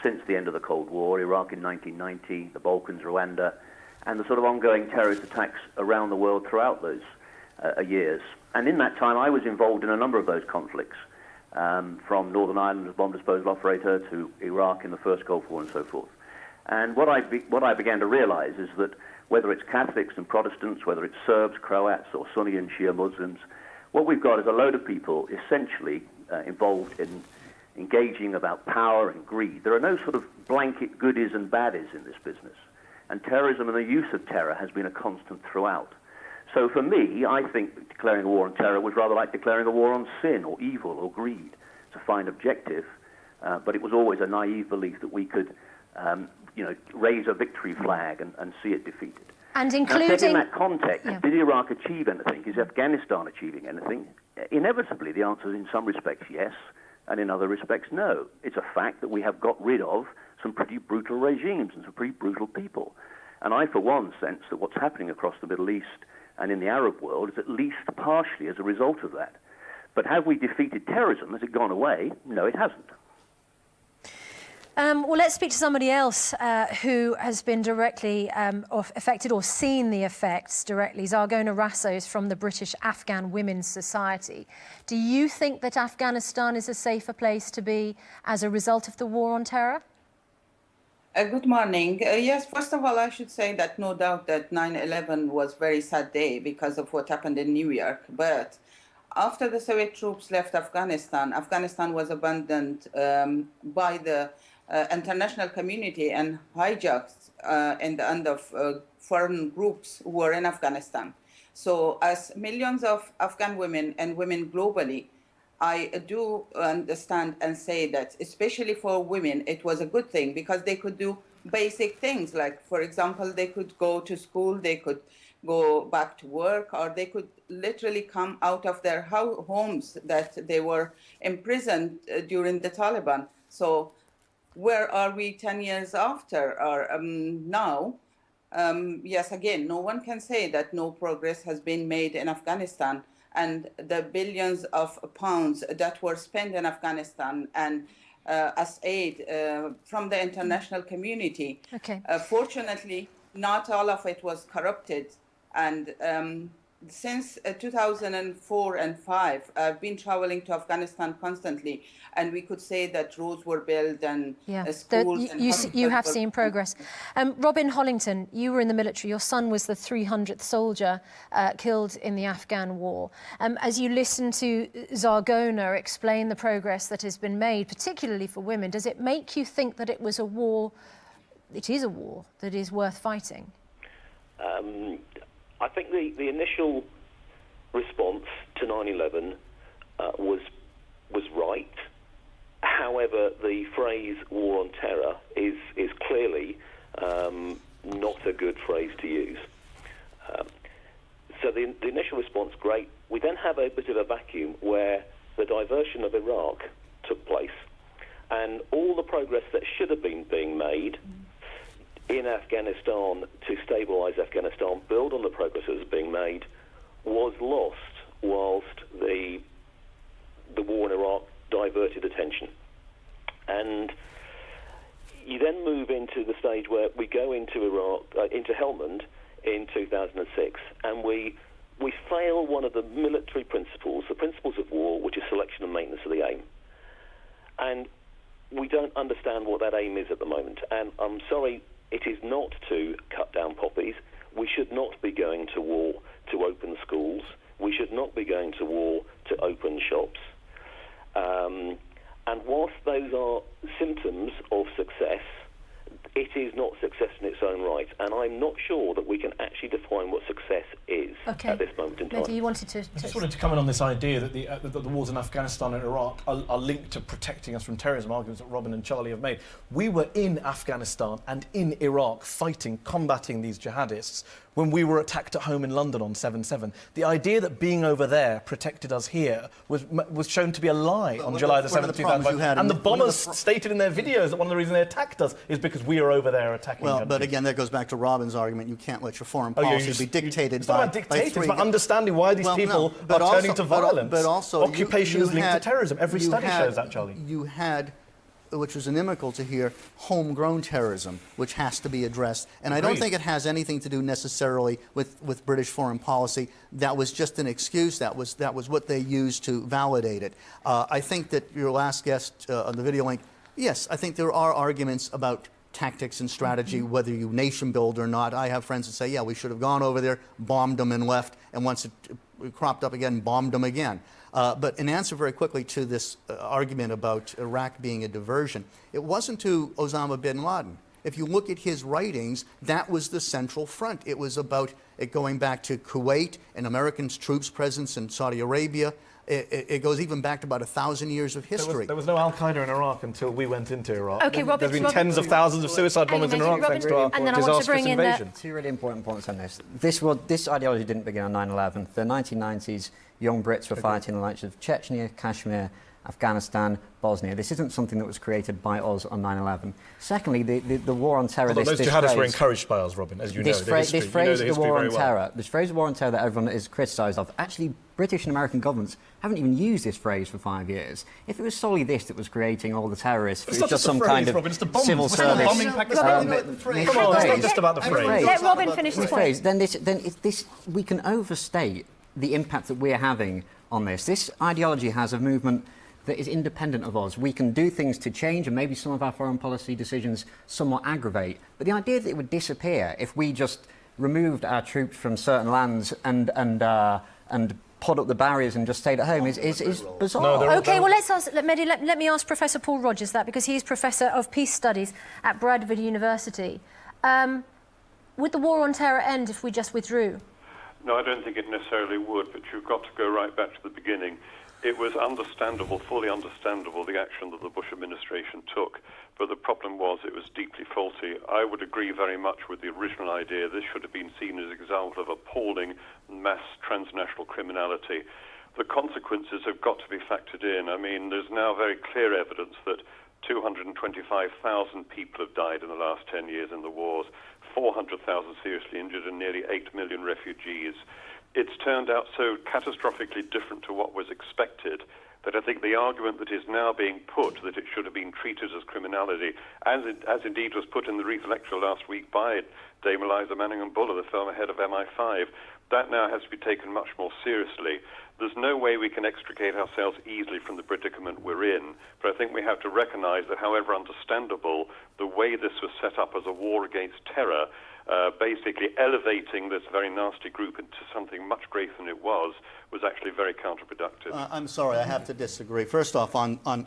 since the end of the Cold War, Iraq in 1990, the Balkans, Rwanda, and the sort of ongoing terrorist attacks around the world throughout those years. And in that time, I was involved in a number of those conflicts, from Northern Ireland as bomb disposal operator to Iraq in the first Gulf War and so forth. And what I began to realize is that whether it's Catholics and Protestants, whether it's Serbs, Croats, or Sunni and Shia Muslims, what we've got is a load of people essentially involved in engaging about power and greed. There are no sort of blanket goodies and baddies in this business. And terrorism and the use of terror has been a constant throughout. So for me, I think declaring a war on terror was rather like declaring a war on sin or evil or greed. It's a fine objective, but it was always a naive belief that we could raise a victory flag and see it defeated. And including... Now, set in that context, did Iraq achieve anything? Is Afghanistan achieving anything? Inevitably, the answer is in some respects yes, and in other respects no. It's a fact that we have got rid of some pretty brutal regimes and some pretty brutal people. And I, for one, sense that what's happening across the Middle East and in the Arab world is at least partially as a result of that. But have we defeated terrorism? Has it gone away? No, it hasn't. Well, let's speak to somebody else who has been directly affected or seen the effects directly. Zargona Rassos from the British Afghan Women's Society. Do you think that Afghanistan is a safer place to be as a result of the war on terror? Good morning. Yes, first of all, I should say that no doubt that 9/11 was a very sad day because of what happened in New York. But after the Soviet troops left Afghanistan, Afghanistan was abandoned by the international community and hijacked in the end of foreign groups who were in Afghanistan. So as millions of Afghan women and women globally, I do understand and say that, especially for women, it was a good thing because they could do basic things. Like, for example, they could go to school, they could go back to work, or they could literally come out of their homes that they were imprisoned during the Taliban. So where are we 10 years after or now? Yes, again, no one can say that no progress has been made in Afghanistan. And the billions of pounds that were spent in Afghanistan and as aid from the international community. Okay. Fortunately, not all of it was corrupted. And since 2004 and 5, I've been traveling to Afghanistan constantly, and we could say that roads were built and schools and you have hospitals seen progress. Robin Hollington, you were in the military. Your son was the 300th soldier killed in the Afghan war. As you listen to Zargona explain the progress that has been made, particularly for women, does it make you think that it was a war, it is a war, that is worth fighting? I think the initial response to 9/11 was right. However, the phrase "war on terror" is clearly not a good phrase to use. So the initial response, great. We then have a bit of a vacuum where the diversion of Iraq took place, and all the progress that should have been being made in Afghanistan to stabilise Afghanistan, build on the progress that was being made, was lost whilst the war in Iraq diverted attention. And you then move into the stage where we go into Iraq, into Helmand in 2006, and we fail one of the military principles, the principles of war, which is selection and maintenance of the aim. And we don't understand what that aim is at the moment. And I'm sorry, it is not to cut down poppies. We should not be going to war to open schools. We should not be going to war to open shops. And whilst those are symptoms of success, it is not success in its own right. And I'm not sure that we can actually define what success is at this moment in time. Mehdi, you wanted to... I just wanted to comment on this idea that the wars in Afghanistan and Iraq are linked to protecting us from terrorism, arguments that Robin and Charlie have made. We were in Afghanistan and in Iraq fighting, combating these jihadists when we were attacked at home in London on 7/7. The idea that being over there protected us here was shown to be a lie on July the 7th, 2005. And the bombers stated in their videos that one of the reasons they attacked us is because we are over there attacking countries. But again, that goes back to Robin's argument. You can't let your foreign policy be dictated by... It's not about dictating, it's about understanding why these people are turning to violence. But also, occupation is linked to terrorism. Every study shows that, Charlie. You had, which was inimical to here, homegrown terrorism, which has to be addressed. And I don't think it has anything to do necessarily with British foreign policy. That was just an excuse. That was what they used to validate it. I think that your last guest on the video link, yes, I think there are arguments about tactics and strategy, whether you nation build or not. I have friends that say, yeah, we should have gone over there, bombed them and left, and once it cropped up again, bombed them again. But in answer very quickly to this argument about Iraq being a diversion, it wasn't to Osama bin Laden. If you look at his writings, that was the central front. It was about it going back to Kuwait and American troops' presence in Saudi Arabia. It goes even back to about 1,000 years of history. There was no Al-Qaeda in Iraq until we went into Iraq. Okay, Robert, There's been tens of thousands of suicide bombings in Iraq thanks to our disastrous invasion. Two really important points on this. This ideology didn't begin on 9/11. The 1990s, young Brits were fighting the likes of Chechnya, Kashmir, Afghanistan, Bosnia. This isn't something that was created by us on 9/11. Secondly, the war on terror... Although those jihadists were encouraged by us, Robin, as you know. This phrase, the war on terror that everyone is criticised of, actually British and American governments haven't even used this phrase for 5 years. If it was solely this that was creating all the terrorists, it was just some kind of civil service... Come on, it's not just about the phrase. Let Robin finish his point. Then we can overstate the impact that we're having on this. This ideology has a movement that is independent of us. We can do things to change, and maybe some of our foreign policy decisions somewhat aggravate. But the idea that it would disappear if we just removed our troops from certain lands and put up the barriers and just stayed at home is bizarre. No, OK, well, let me ask Professor Paul Rogers that, because he's Professor of Peace Studies at Bradford University. Would the war on terror end if we just withdrew? No, I don't think it necessarily would, but you've got to go right back to the beginning. It was understandable, fully understandable, the action that the Bush administration took, but the problem was it was deeply faulty. I would agree very much with the original idea. This should have been seen as an example of appalling mass transnational criminality. The consequences have got to be factored in. I mean, there's now very clear evidence that 225,000 people have died in the last 10 years in the wars, 400,000 seriously injured, and nearly 8 million refugees. It's turned out so catastrophically different to what was expected that I think the argument that is now being put that it should have been treated as criminality, as indeed was put in the Reith lecture last week by Dame Eliza Manningham Buller, the former head of MI5, that now has to be taken much more seriously. There's no way we can extricate ourselves easily from the predicament we're in, but I think we have to recognize that, however understandable, the way this was set up as a war against terror, basically elevating this very nasty group into something much greater than it was actually very counterproductive. I'm sorry, I have to disagree. First off,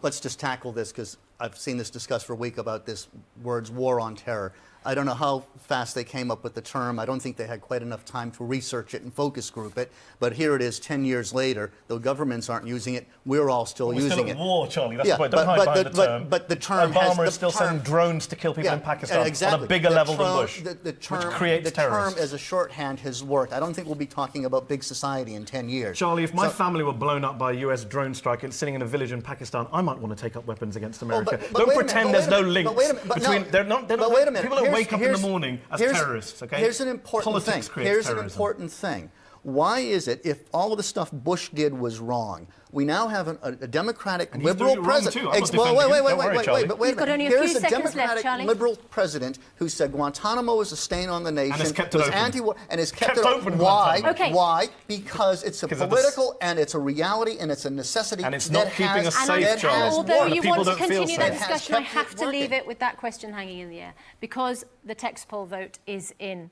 let's just tackle this, because I've seen this discussed for a week about this words war on terror. I don't know how fast they came up with the term. I don't think they had quite enough time to research it and focus group it. But here it is 10 years later. Though governments aren't using it, we're all still using still it. at war, Charlie. That's the point. Don't hide behind the term. But the term Obama is still sending drones to kill people in Pakistan on a bigger level than Bush, which creates terrorists. The term as a shorthand has worked. I don't think we'll be talking about big society in 10 years. Charlie, if my family were blown up by a US drone strike and sitting in a village in Pakistan, I might want to take up weapons against America. Don't pretend there's no link between... But wait a minute. People don't wake up in the morning as terrorists, okay? Here's an important thing. Here's an important thing. Why is it, if all of the stuff Bush did was wrong, we now have a democratic liberal president? Wait a minute. Here's a democratic liberal president who said Guantanamo is a stain on the nation, and has kept it open. Anti-war, and has kept it open. Why? Okay. Why? Because it's a political and it's a reality and it's a necessity. And it's not keeping us safe, Charles. Although you want to continue that discussion, I have to leave it with that question hanging in the air, because the text poll vote is in.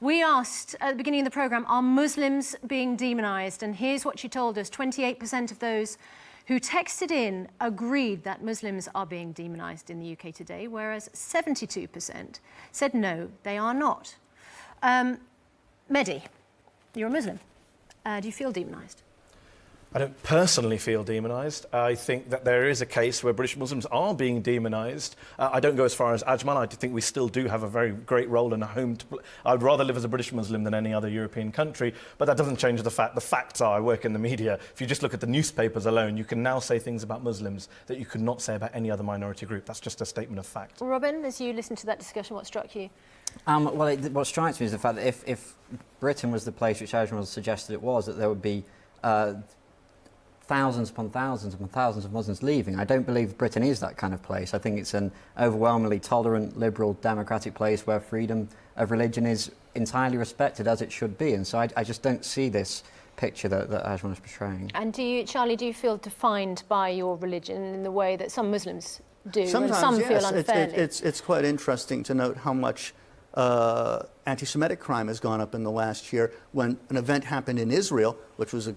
We asked at the beginning of the programme, are Muslims being demonised? And here's what she told us. 28% of those who texted in agreed that Muslims are being demonised in the UK today, whereas 72% said no, they are not. Mehdi, you're a Muslim. Do you feel demonised? I don't personally feel demonised. I think that there is a case where British Muslims are being demonised. I don't go as far as Ajmal. I think we still do have a very great role and a home to play. I'd rather live as a British Muslim than any other European country, but that doesn't change the facts are, I work in the media. If you just look at the newspapers alone, you can now say things about Muslims that you could not say about any other minority group. That's just a statement of fact. Robin, as you listen to that discussion, what struck you? What strikes me is the fact that if Britain was the place which Ajmal suggested it was, that there would be thousands upon thousands upon thousands of Muslims leaving. I don't believe Britain is that kind of place. I think it's an overwhelmingly tolerant, liberal, democratic place where freedom of religion is entirely respected, as it should be. And so I just don't see this picture that Ajmal is portraying. And Charlie, do you feel defined by your religion in the way that some Muslims do, Sometimes, and some yes. feel unfairly? It's quite interesting to note how much anti-Semitic crime has gone up in the last year. When an event happened in Israel, which was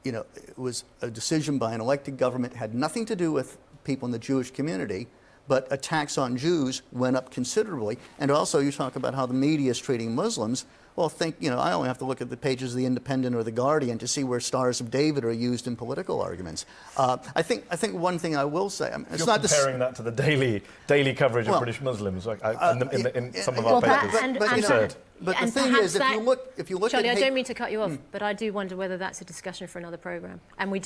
it was a decision by an elected government, had nothing to do with people in the Jewish community, but attacks on Jews went up considerably. And also, you talk about how the media is treating Muslims. Well, I only have to look at the pages of The Independent or The Guardian to see where Stars of David are used in political arguments. I think one thing I will say, it's You're not comparing that to the daily coverage of British Muslims in some of our papers. But the thing is, if you look Charlie, at I don't mean to cut you off, but I do wonder whether that's a discussion for another programme. And we do